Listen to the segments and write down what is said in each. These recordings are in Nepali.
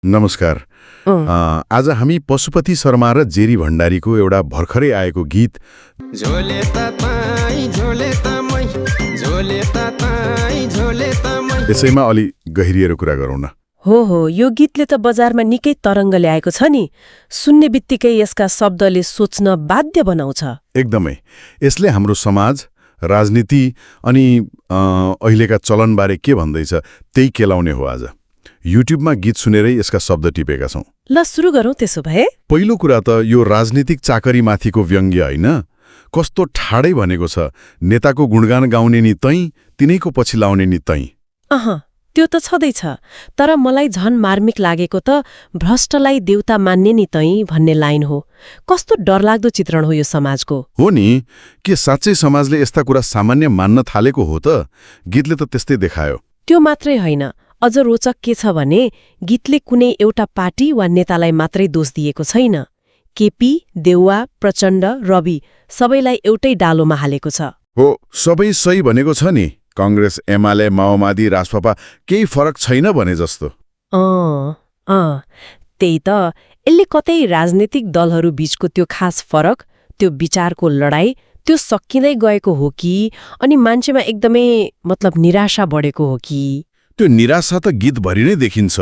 नमस्कार। आज हामी पशुपति शर्मा र जेरी भण्डारीको एउटा भर्खरै आएको गीत त्यसैमा अलि गहिरिएर कुरा गरौँ न। हो यो गीतले त बजारमा निकै तरङ्ग ल्याएको छ नि। सुन्ने बित्तिकै यसका शब्दले सोच्न बाध्य बनाउँछ। एकदमै। यसले हाम्रो समाज, राजनीति अनि अहिलेका चलनबारे के भन्दैछ त्यही केलाउने हो। आज युट्युबमा गीत सुनेरै यसका शब्द टिपेका छौं। ल सुरु गरौँ त्यसो भए। पहिलो कुरा त यो राजनीतिक चाकरीमाथिको व्यङ्ग्य होइन। कस्तो ठाडै भनेको छ, नेताको गुणगान गाउने नि तैँ, तिनैको पछि लाउने नि तैँ। त्यो त छँदैछ। तर मलाई झन मार्मिक लागेको त भ्रष्टलाई देउता मान्ने नि तैँ भन्ने लाइन हो। कस्तो डरलाग्दो चित्रण हो यो समाजको। हो नि, के साँच्चै समाजले यस्ता कुरा सामान्य मान्न थालेको हो त? गीतले त त्यस्तै देखायो। त्यो मात्रै होइन, अझ रोचक के छ भने गीतले कुनै एउटा पार्टी वा नेतालाई मात्रै दोष दिएको छैन। केपी, देउवा, प्रचण्ड, रवि सबैलाई एउटै डालोमा हालेको छ। हो, सबै सही भनेको छ नि। कांग्रेस, एमाले, माओवादी, राजपापा केही फरक छैन भने जस्तो। त्यही त। यसले कतै राजनीतिक दलहरू बीचको त्यो खास फरक, त्यो विचारको लडाई, त्यो सकिँदै गएको हो कि अनि मान्छेमा एकदमै निराशा बढेको हो कि? त्यो निराशा त गीतभरि नै देखिन्छ।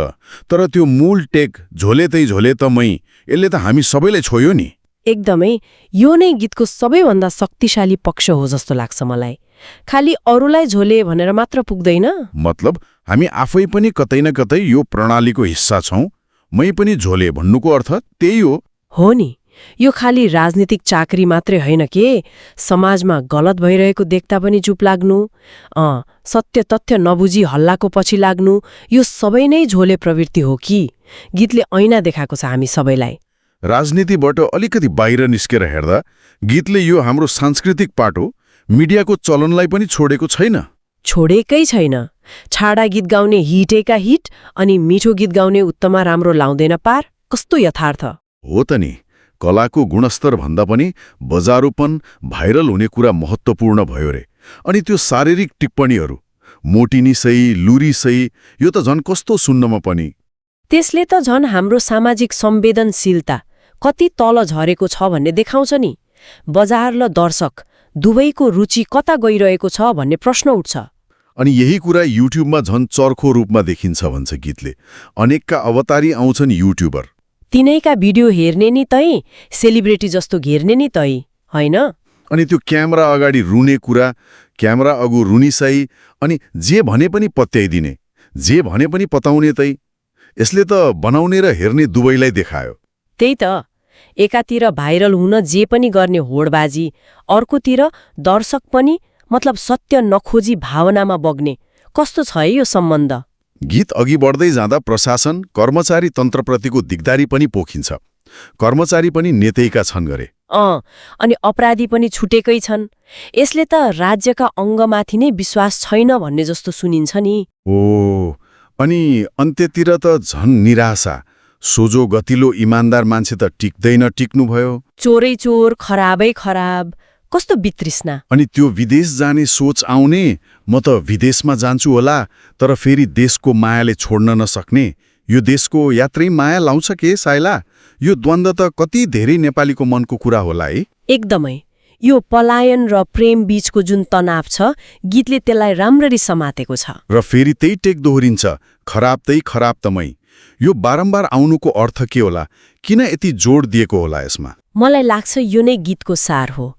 तर त्यो मूल टेक झोले त मै, यसले त हामी सबैलाई छोयो नि। एकदमै। यो नै गीतको सबैभन्दा शक्तिशाली पक्ष हो जस्तो लाग्छ मलाई। खालि अरूलाई झोले भनेर मात्र पुग्दैन। मतलब हामी आफै पनि कतै न कतै यो प्रणालीको हिस्सा छौं। मै पनि झोले भन्नुको अर्थ त्यही हो। हो नि। यो खालि राजनीतिक चाकरी मात्रै होइन के, समाजमा गलत भइरहेको देख्दा पनि चुप लाग्नु, सत्य तथ्य नबुझी हल्लाको पछि लाग्नु, यो सबै नै झोले प्रवृत्ति हो कि? गीतले ऐना देखाएको छ हामी सबैलाई। राजनीतिबाट अलिकति बाहिर निस्केर हेर्दा गीतले यो हाम्रो सांस्कृतिक पाटो, मिडियाको चलनलाई पनि छोडेको छैन। छोडेकै छैन। छाडा गीत गाउने हिटेका हिट अनि मिठो गीत गाउने उत्तमा राम्रो लाउँदैन पार। कस्तो यथार्थ हो त नि। कलाको गुणस्तर भन्दा पनि बजारूपन, भाइरल हुने कुरा महत्त्वपूर्ण भयो रे। अनि त्यो शारीरिक टिप्पणीहरू, मोटिनी सही, लुरी सही, यो त झन् कस्तो सुन्नमा पनि। त्यसले त झन् हाम्रो सामाजिक संवेदनशीलता कति तल झरेको छ भन्ने देखाउँछ नि। बजार र दर्शक दुवैको रुचि कता गइरहेको छ भन्ने प्रश्न उठ्छ। अनि यही कुरा युट्युबमा झन् चर्को रूपमा देखिन्छ भन्छ गीतले। अनेकका अवतारी आउँछन् युट्युबर। तिनैका भिडियो हेर्ने नि तै, सेलिब्रिटी जस्तो घेर्ने नि तै, होइन? अनि त्यो क्यामेरा अगाडि रुने कुरा, क्यामेरा अगु रुनिसाई, अनि जे भने पनि पत्याइदिने, जे भने पनि पताउने तै। यसले त बनाउने र हेर्ने दुवैलाई देखायो। त्यही त। एकातिर भाइरल हुन जे पनि गर्ने होडबाजी, अर्कोतिर दर्शक पनि सत्य नखोजी भावनामा बग्ने। कस्तो छ है यो सम्बन्ध? गीत अघि बढ्दै जाँदा प्रशासन, कर्मचारी तन्त्रप्रतिको दिगदारी पनि पोखिन्छ। कर्मचारी पनि नेतैका छन् गरे। अनि अपराधी पनि छुटेकै छन्। यसले त राज्यका अङ्गमाथि नै विश्वास छैन भन्ने जस्तो सुनिन्छ नि। अनि अन्त्यतिर त झन् निराशा। सोझो गतिलो इमान्दार मान्छे त टिक्दैन टिक्नुभयो। चोरै चोर, खराबै खराब। कस्तो वितृष्णा। अनि त्यो विदेश जाने सोच आउने, म त विदेशमा जान्छु होला, तर फेरि देशको मायाले छोड्न नसक्ने। यो देशको यात्रै माया लाउँछ के साइला? यो द्वन्द्व त कति धेरै नेपालीको मनको कुरा होला है। एकदमै। यो पलायन र प्रेम बीचको जुन तनाव छ, गीतले त्यसलाई राम्ररी समातेको छ। र फेरि त्यही टेक दोहोरिन्छ, खराब त मै। यो बारम्बार आउनुको अर्थ के होला? किन यति जोड दिएको होला यसमा? मलाई लाग्छ यो नै गीतको सार हो।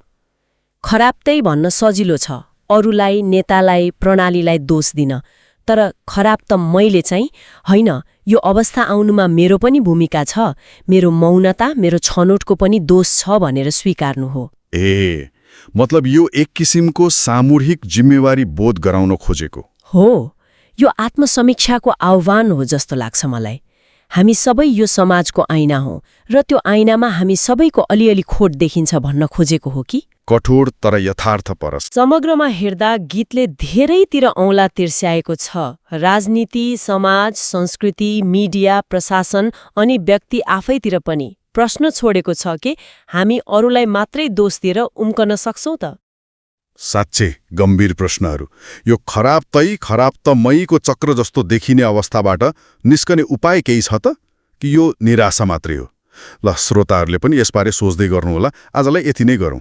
खराब तै भन्न सजिलो छ, अरूलाई, नेतालाई, प्रणालीलाई दोष दिन। तर खराब त मैले चाहिँ होइन, यो अवस्था आउनुमा मेरो पनि भूमिका छ, मेरो मौनता, मेरो छनोटको पनि दोष छ भनेर स्वीकार्नु हो। मतलब यो एक किसिमको सामूहिक जिम्मेवारी बोध गराउन खोजेको हो। यो आत्मसमीक्षाको आह्वान हो जस्तो लाग्छ मलाई। हामी सबै यो समाजको ऐना हो र त्यो ऐनामा हामी सबैको अलिअलि खोट देखिन्छ भन्न खोजेको हो कि? कठोर तर यथार्थ परस। समग्रमा हेर्दा गीतले धेरैतिर औँला तिर्स्याएको छ। राजनीति, समाज, संस्कृति, मिडिया, प्रशासन अनि व्यक्ति आफैतिर पनि प्रश्न छोडेको छ कि हामी अरूलाई मात्रै दोष दिएर उम्कन सक्छौं त? साँच्चै गम्भीर प्रश्नहरू। यो खराब त मैको चक्र जस्तो देखिने अवस्थाबाट निस्कने उपाय केही छ त? कि यो निराशा मात्रै हो? ल, श्रोताहरूले पनि यसबारे सोच्दै गर्नुहोला। आजलाई यति नै गरौँ।